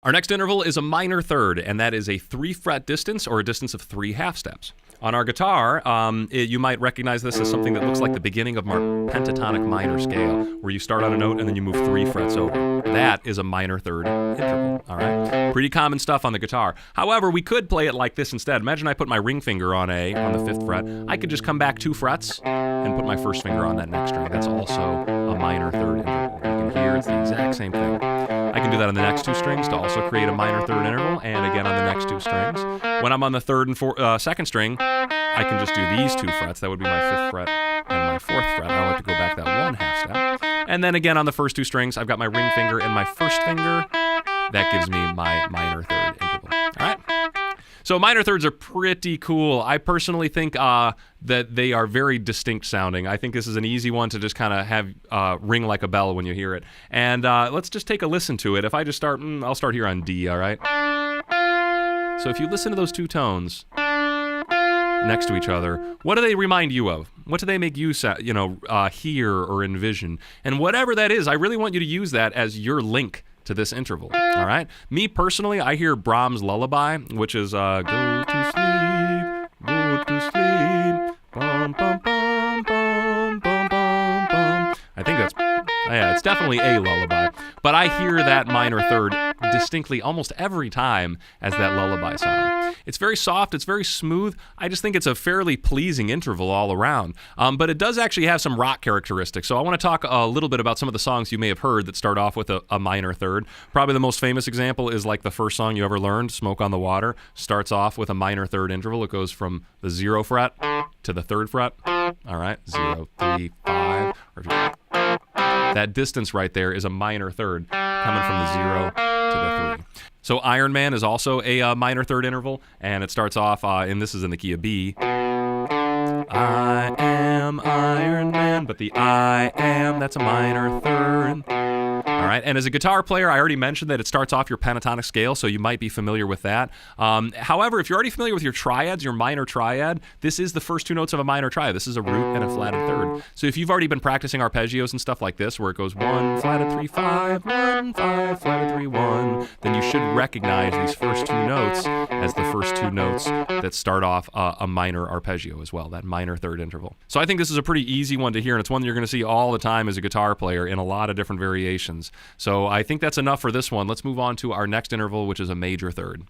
Our next interval is a minor third, and that is a 3-fret distance or a distance of 3 half steps. On our guitar, you might recognize this as something that looks like the beginning of our pentatonic minor scale, where you start on a note and then you move 3 frets over. That is a minor third interval, all right? Pretty common stuff on the guitar. However, we could play it like this instead. Imagine I put my ring finger on A on the 5th fret. I could just come back 2 frets and put my first finger on that next string. That's also a minor third interval. You can hear it's the exact same thing. I can do that on the next 2 strings to also create a minor third interval, and again on the next 2 strings. When I'm on the 3rd and 2nd string, I can just do these 2 frets. That would be my 5th fret and my 4th fret. I like to go back that 1 half step. And then again on the first 2 strings, I've got my ring finger and my first finger. That gives me my minor third interval. All right? So minor thirds are pretty cool. I personally think that they are very distinct sounding. I think this is an easy one to just kind of have ring like a bell when you hear it. And let's just take a listen to it. If I just start, I'll start here on D, all right? So if you listen to those 2 tones next to each other, what do they remind you of? What do they make you hear or envision? And whatever that is, I really want you to use that as your link to this interval, all right? Me personally, I hear Brahms' Lullaby, which is go to sleep, bum, bum, bum, bum, bum, bum, bum. I think that's, yeah, it's definitely a lullaby. But I hear that minor third distinctly almost every time as that lullaby sound. It's very soft, it's very smooth. I just think it's a fairly pleasing interval all around. But it does actually have some rock characteristics. So I want to talk a little bit about some of the songs you may have heard that start off with a minor third. Probably the most famous example is like the first song you ever learned, Smoke on the Water, starts off with a minor third interval. It goes from the 0 fret to the 3rd fret. All right, 0, 3, 5. That distance right there is a minor third coming from the 0 to the 3. So Iron Man is also a minor third interval, and it starts off, and this is in the key of B. I am Iron Man, but the I am, that's a minor third. All right, and as a guitar player, I already mentioned that it starts off your pentatonic scale, so you might be familiar with that. However, if you're already familiar with your triads, your minor triad, this is the first 2 notes of a minor triad. This is a root and a flatted third. So if you've already been practicing arpeggios and stuff like this, where it goes 1, flatted 3, 5, 1, 5, flatted 3, 1, then you should recognize these first 2 notes as the first 2 notes that start off a minor arpeggio as well, that minor third interval. So I think this is a pretty easy one to hear, and it's one that you're going to see all the time as a guitar player in a lot of different variations. So I think that's enough for this one. Let's move on to our next interval, which is a major third.